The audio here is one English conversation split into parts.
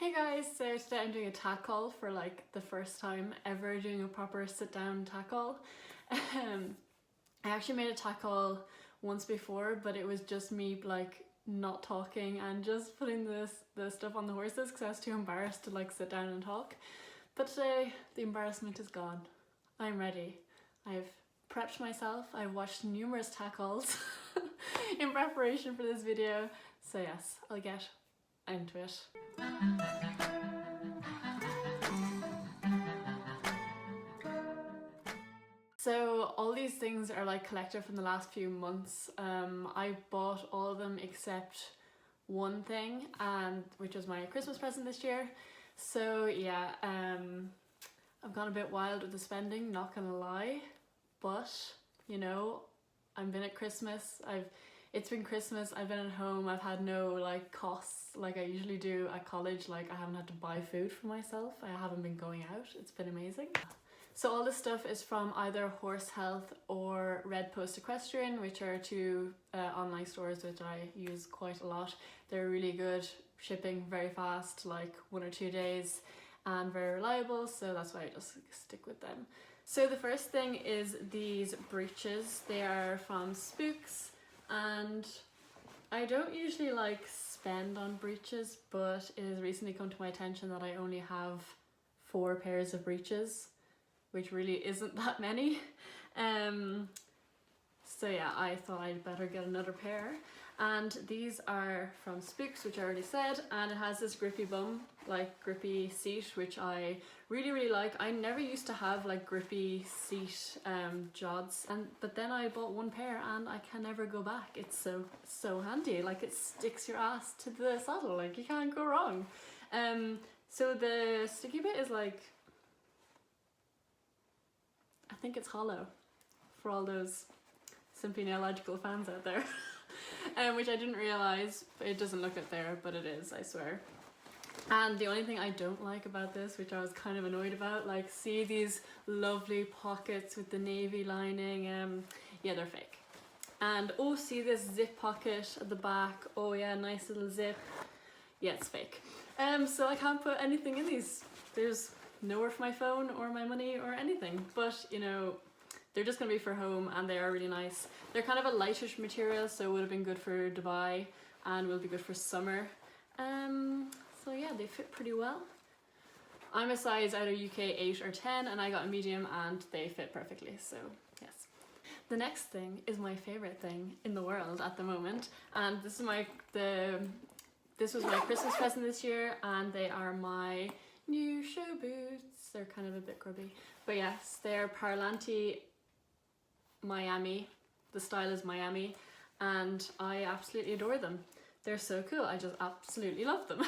Hey guys, so today I'm doing a tack haul for like the first time ever doing a proper sit down tack haul. I actually made a tack haul once before, but it was just me like not talking and just putting the stuff on the horses because I was too embarrassed to like sit down and talk. But today the embarrassment is gone. I'm ready. I've prepped myself. I've watched numerous tack hauls in preparation for this video. So yes, I'll get into it. So all these things are like collected from the last few months. I bought all of them except one thing, and which was my Christmas present this year. So yeah, I've gone a bit wild with the spending, not gonna lie, but you know, I've been at Christmas. It's been Christmas, I've been at home, I've had no like costs like I usually do at college. Like I haven't had to buy food for myself, I haven't been going out, it's been amazing. So all this stuff is from either Horse Health or Red Post Equestrian, which are two online stores which I use quite a lot. They're really good, shipping very fast, like 1 or 2 days, and very reliable, so that's why I just stick with them. So the first thing is these breeches. They are from Spooks, and I don't usually like spend on breeches, but it has recently come to my attention that I only have 4 pairs of breeches, which really isn't that many. So yeah, I thought I'd better get another pair. And these are from Spooks, which I already said, and it has this grippy bum, like grippy seat, which I really like. I never used to have like grippy seat jods, but then I bought one pair and I can never go back. It's so handy, like it sticks your ass to the saddle, like you can't go wrong. So the sticky bit is like, I think it's hollow, for all those Simply Neological fans out there. Which I didn't realise, it doesn't look it there, but it is, I swear. And the only thing I don't like about this, which I was kind of annoyed about, like see these lovely pockets with the navy lining, yeah, they're fake. And oh, see this zip pocket at the back, oh yeah, nice little zip, yeah, it's fake. So I can't put anything in these. There's nowhere for my phone or my money or anything, but you know, they're just gonna be for home and they are really nice. They're kind of a lightish material, so it would have been good for Dubai and will be good for summer. So yeah, they fit pretty well. I'm a size either UK 8 or 10 and I got a medium and they fit perfectly, so yes. The next thing is my favorite thing in the world at the moment, and this was my Christmas present this year, and they are my new show boots. They're kind of a bit grubby, but yes, they're Parlanti Miami. The style is Miami, and I absolutely adore them. They're so cool. I just absolutely love them.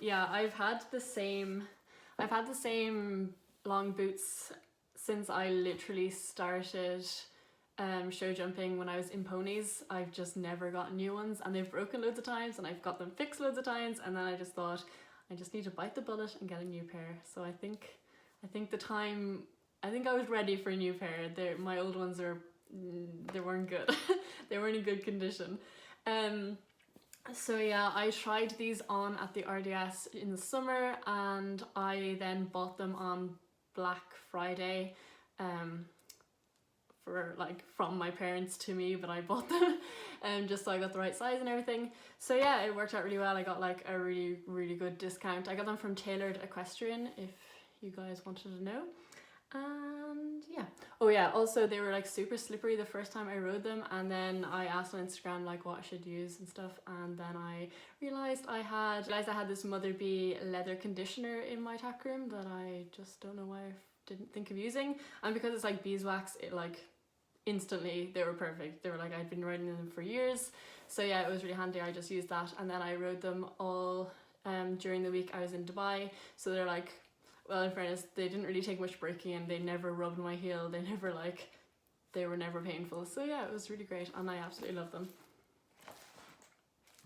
Yeah, I've had the same long boots since I literally started show jumping when I was in ponies. I've just never gotten new ones, and they've broken loads of times, and I've got them fixed loads of times, and then I just thought I just need to bite the bullet and get a new pair. So I think I was ready for a new pair. My old ones they weren't good. They weren't in good condition. So yeah, I tried these on at the RDS in the summer, and I then bought them on Black Friday, for like from my parents to me, but I bought them just so I got the right size and everything. So yeah, it worked out really well. I got like a really good discount. I got them from Tailored Equestrian, if you guys wanted to know. And yeah, oh yeah, also they were like super slippery the first time I rode them, and then I asked on Instagram like what I should use and stuff, and then I realized I had this Mother Bee leather conditioner in my tack room that I just don't know why I didn't think of using, and because it's like beeswax, it like instantly they were perfect. They were like, I'd been riding them for years, so yeah, it was really handy. I just used that, and then I rode them all during the week I was in Dubai, so they're like, well, in fairness, they didn't really take much breaking, and they never rubbed my heel. They were never painful. So yeah, it was really great, and I absolutely love them.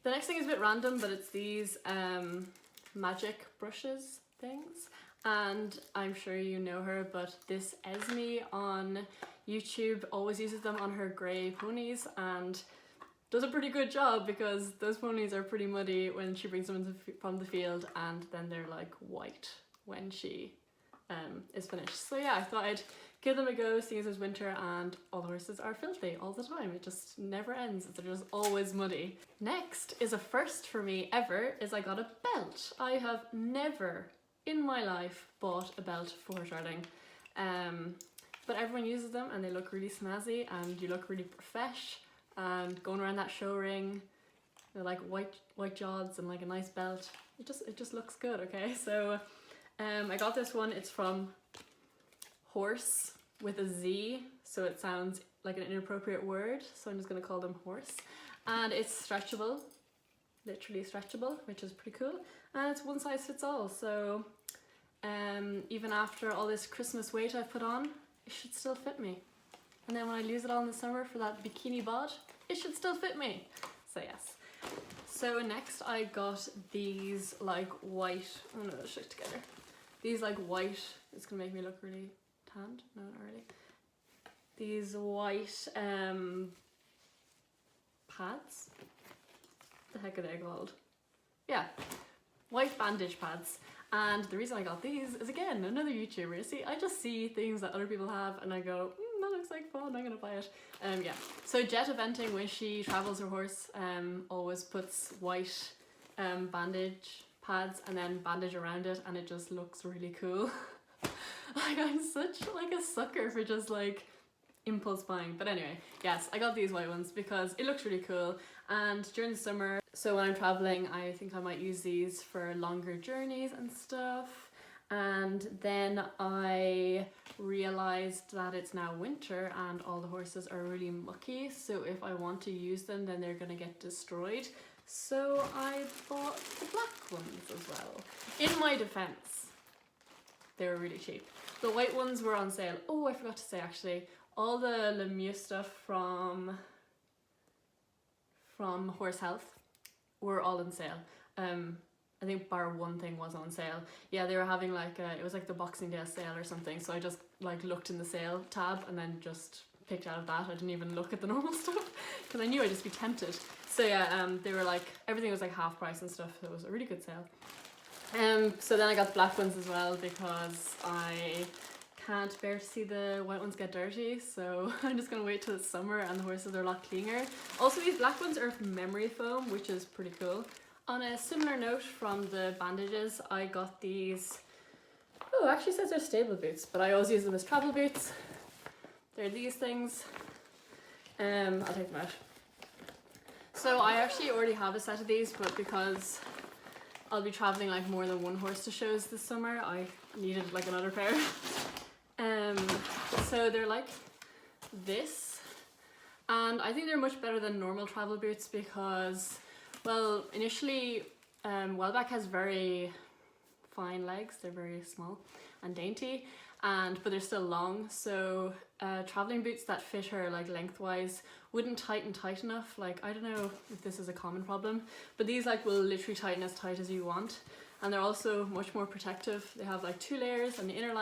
The next thing is a bit random, but it's these magic brushes things, and I'm sure you know her, but this Esme on YouTube always uses them on her grey ponies, and does a pretty good job, because those ponies are pretty muddy when she brings them from the field, and then they're like white when she is finished. So yeah, I thought I'd give them a go, seeing as it's winter and all the horses are filthy all the time. It just never ends. They're just always muddy. Next is a first for me ever, is I got a belt. I have never in my life bought a belt for horse riding. But everyone uses them and they look really snazzy and you look really profesh, and going around that show ring, they're like white jods and like a nice belt. It just looks good, okay? So I got this one. It's from Horse with a Z, so it sounds like an inappropriate word, so I'm just gonna call them Horse. And it's stretchable, literally stretchable, which is pretty cool. And it's one size fits all, so even after all this Christmas weight I've put on, it should still fit me. And then when I lose it all in the summer for that bikini bod, it should still fit me. So yes. So next I got these like white, oh no, let's stick together. These like white, it's gonna make me look really tanned, no not really. These white pads, what the heck are they called? Yeah, white bandage pads. And the reason I got these is, again, another YouTuber. See, I just see things that other people have and I go, that looks like fun, I'm gonna buy it. Yeah, so Jet Eventing, when she travels her horse, always puts white bandage pads and then bandage around it, and it just looks really cool. Like, I'm such like a sucker for just like impulse buying. But anyway, yes, I got these white ones because it looks really cool. And during the summer, so when I'm traveling, I think I might use these for longer journeys and stuff. And then I realized that it's now winter and all the horses are really mucky, so if I want to use them, then they're gonna get destroyed. So I bought the black ones as well. In my defense, they were really cheap. The white ones were on sale. Oh, I forgot to say actually, all the Lemieux stuff from Horse Health were all on sale. I think bar one thing was on sale. Yeah, they were having like it was like the Boxing Day sale or something, so I just like looked in the sale tab and then just picked out of that. I didn't even look at the normal stuff because I knew I'd just be tempted. So yeah, they were like, everything was like half price and stuff, so it was a really good sale. So then I got the black ones as well because I can't bear to see the white ones get dirty, so I'm just gonna wait till it's summer and the horses are a lot cleaner. Also, these black ones are memory foam, which is pretty cool. On a similar note from the bandages, I got these, oh, it actually says they're stable boots, but I always use them as travel boots. They're these things. I'll take them out. So I actually already have a set of these, but because I'll be traveling like more than one horse to shows this summer, I needed like another pair. So they're like this, and I think they're much better than normal travel boots because, well, initially Welbeck has very fine legs. They're very small and dainty, but they're still long, so traveling boots that fit her like lengthwise wouldn't tighten tight enough. Like, I don't know if this is a common problem, but these like will literally tighten as tight as you want, and they're also much more protective. They have like 2 layers, and the inner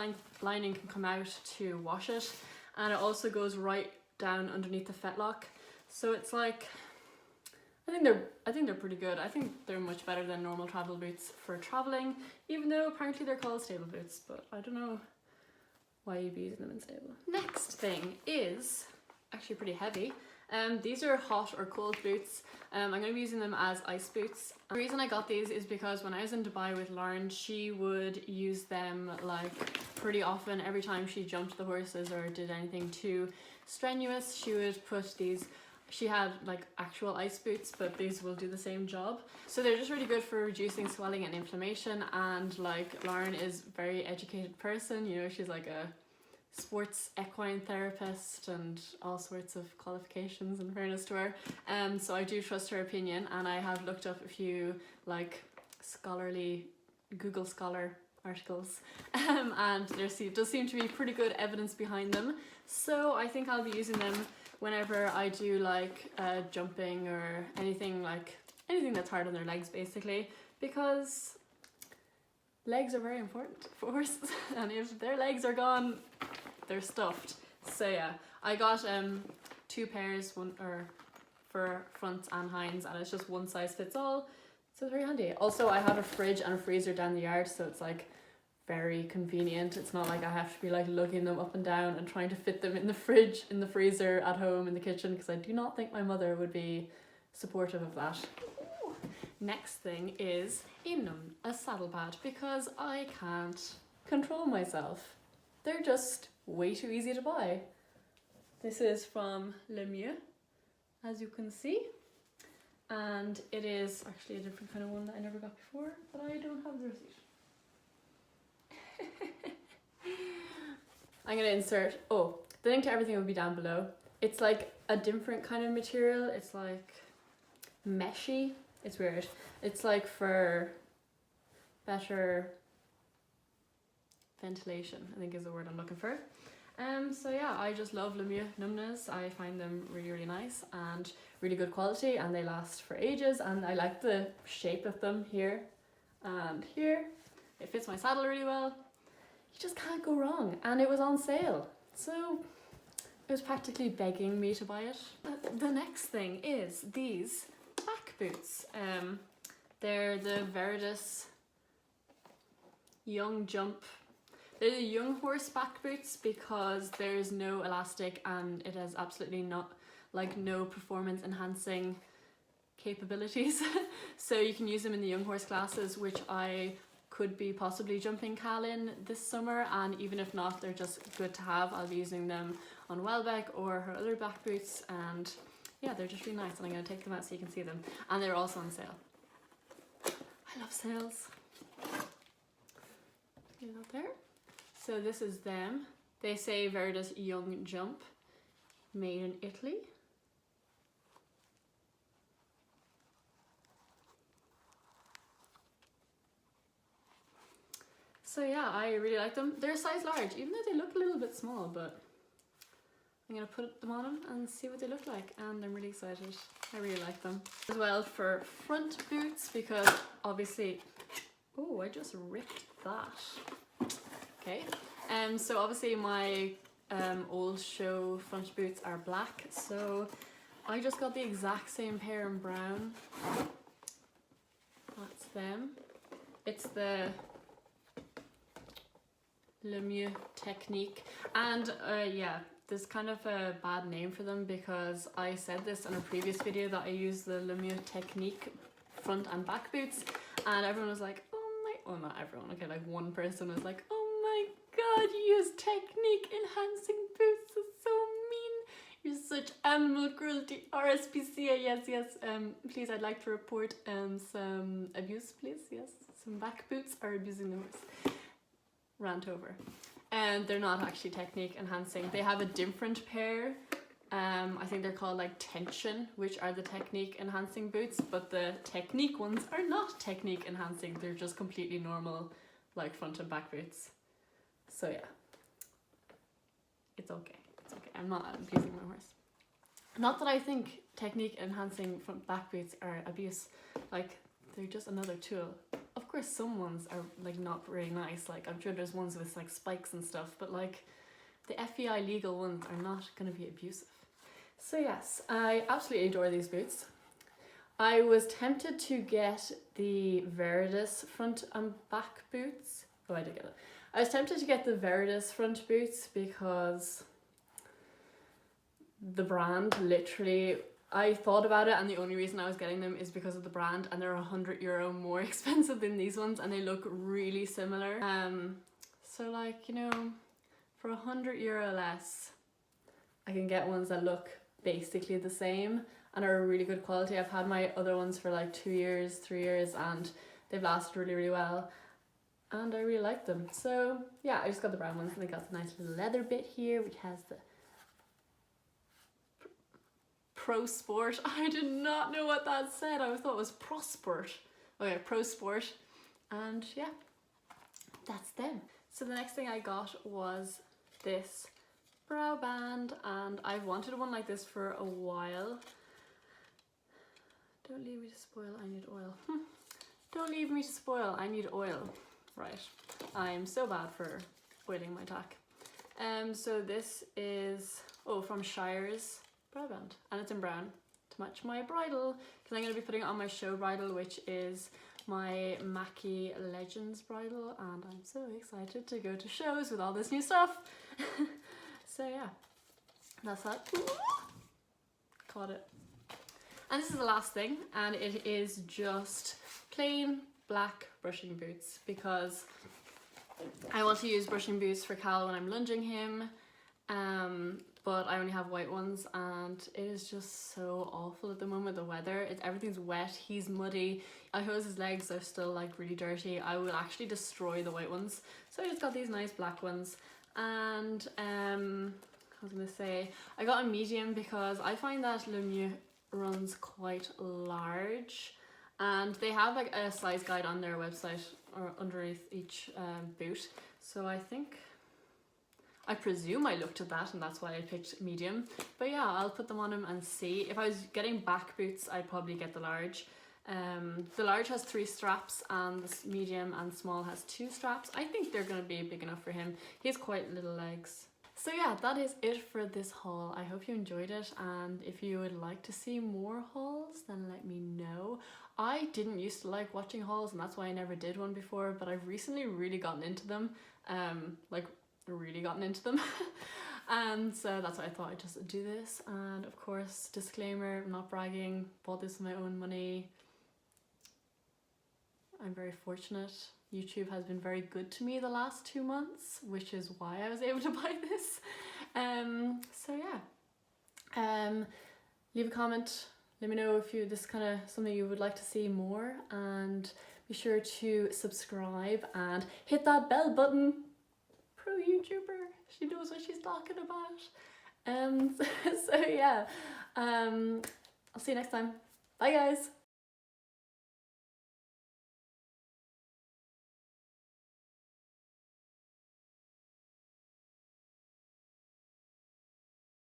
lining can come out to wash it, and it also goes right down underneath the fetlock. So it's like, I think they're pretty good. I think they're much better than normal travel boots for traveling, even though apparently they're called stable boots, but I don't know why you'd be using them in stable. Next thing is actually pretty heavy. These are hot or cold boots. I'm going to be using them as ice boots. The reason I got these is because when I was in Dubai with Lauren, she would use them like pretty often. Every time she jumped the horses or did anything too strenuous, she would put these. She had like actual ice boots, but these will do the same job. So they're just really good for reducing swelling and inflammation, and like Lauren is a very educated person, you know, she's like a sports equine therapist and all sorts of qualifications, in fairness to her. So I do trust her opinion, and I have looked up a few like scholarly Google Scholar articles, and there does seem to be pretty good evidence behind them. So I think I'll be using them whenever I do like jumping or anything that's hard on their legs, basically, because legs are very important for horses, and if their legs are gone, they're stuffed. So yeah, I got 2 pairs, one for fronts and hinds, and it's just one size fits all, so it's very handy. Also, I have a fridge and a freezer down the yard, so it's like very convenient. It's not like I have to be like lugging them up and down and trying to fit them in the fridge, in the freezer, at home, in the kitchen, because I do not think my mother would be supportive of that. Next thing is a saddle pad, because I can't control myself. They're just way too easy to buy. This is from Lemieux, as you can see, and it is actually a different kind of one that I never got before, but I don't have the receipt. I'm gonna insert, the link to everything will be down below. It's like a different kind of material. It's like meshy. It's weird. It's like for better ventilation, I think is the word I'm looking for. So yeah, I just love Lemieux numbness. I find them really, really nice and really good quality, and they last for ages, and I like the shape of them here and here. It fits my saddle really well. You just can't go wrong, and it was on sale, so it was practically begging me to buy it. The next thing is these back boots. They're the Veritas Young Jump. They're the young horse back boots because there's no elastic and it has absolutely no performance enhancing capabilities. So you can use them in the young horse classes, which I could be possibly jumping Khal in this summer, and even if not, they're just good to have. I'll be using them on Welbeck or her other back boots, and yeah, they're just really nice, and I'm going to take them out so you can see them. And they're also on sale. I love sales. See that there? So this is them. They say Veritas Young Jump, made in Italy. So yeah, I really like them. They're a size large, even though they look a little bit small, but I'm gonna put them on them and see what they look like, and I'm really excited. I really like them. As well for front boots, because obviously, oh, I just ripped that. Okay, so obviously my old show front boots are black, so I just got the exact same pair in brown. That's them. It's the Lemieux Technique, and yeah, there's kind of a bad name for them because I said this in a previous video that I use the Lemieux Technique front and back boots, and everyone was like, oh my, well, not everyone, okay, like one person was like, oh my god, you use technique enhancing boots, that's so mean, you're such animal cruelty. RSPCA, yes, please, I'd like to report some abuse, please, yes, some back boots are abusing the horse. Rant over. And they're not actually technique enhancing. They have a different pair. I think they're called like tension, which are the technique enhancing boots, but the technique ones are not technique enhancing. They're just completely normal, like front and back boots. So yeah, it's okay. It's okay. I'm not abusing my horse. Not that I think technique enhancing front back boots are abuse. Like, they're just another tool. Of course, some ones are like not very nice. Like, I'm sure there's ones with like spikes and stuff, but like the FEI legal ones are not going to be abusive. So yes, I absolutely adore these boots. I was tempted to get the Veritas front and back boots. Oh, I did get it. I was tempted to get the Veritas front boots because the brand, literally, I thought about it, and the only reason I was getting them is because of the brand, and they're €100 more expensive than these ones, and they look really similar. So like, you know, for €100 less, I can get ones that look basically the same and are really good quality. I've had my other ones for like 2 years, 3 years, and they've lasted really, really well, and I really like them. So yeah, I just got the brown ones, and they got the nice little leather bit here, which has the Pro Sport. I did not know what that said. I thought it was Pro Sport. Okay, Pro Sport. And yeah, that's them. So the next thing I got was this brow band, and I've wanted one like this for a while. Don't leave me to spoil, I need oil. Don't leave me to spoil, I need oil. Right, I'm so bad for oiling my tack. So this is, from Shire's brow band, and it's in brown. to match my bridle, because I'm going to be putting it on my show bridle, which is my Mackey Legends bridle, and I'm so excited to go to shows with all this new stuff. So yeah, that's that. Caught it. And this is the last thing, and it is just plain black brushing boots, because I want to use brushing boots for Khal when I'm lunging him, but I only have white ones, and it is just so awful at the moment, the weather. Everything's wet, he's muddy, I suppose his legs are still like really dirty. I will actually destroy the white ones. So I just got these nice black ones, and I was gonna say, I got a medium because I find that Lemieux runs quite large, and they have like a size guide on their website or underneath each boot, so I presume I looked at that and that's why I picked medium. But yeah, I'll put them on him and see. If I was getting back boots, I'd probably get the large. The large has 3 straps and the medium and small has 2 straps. I think they're going to be big enough for him. He has quite little legs. So yeah, that is it for this haul. I hope you enjoyed it, and if you would like to see more hauls, then let me know. I didn't used to like watching hauls, and that's why I never did one before, but I've recently really gotten into them. Really gotten into them. And so that's why I thought I'd just do this. And of course, disclaimer, I'm not bragging, bought this with my own money. I'm very fortunate. YouTube has been very good to me the last 2 months, which is why I was able to buy this. So yeah, leave a comment, let me know if this is kind of something you would like to see more, and be sure to subscribe and hit that bell button. Pro YouTuber, she knows what she's talking about. So yeah, I'll see you next time. Bye guys.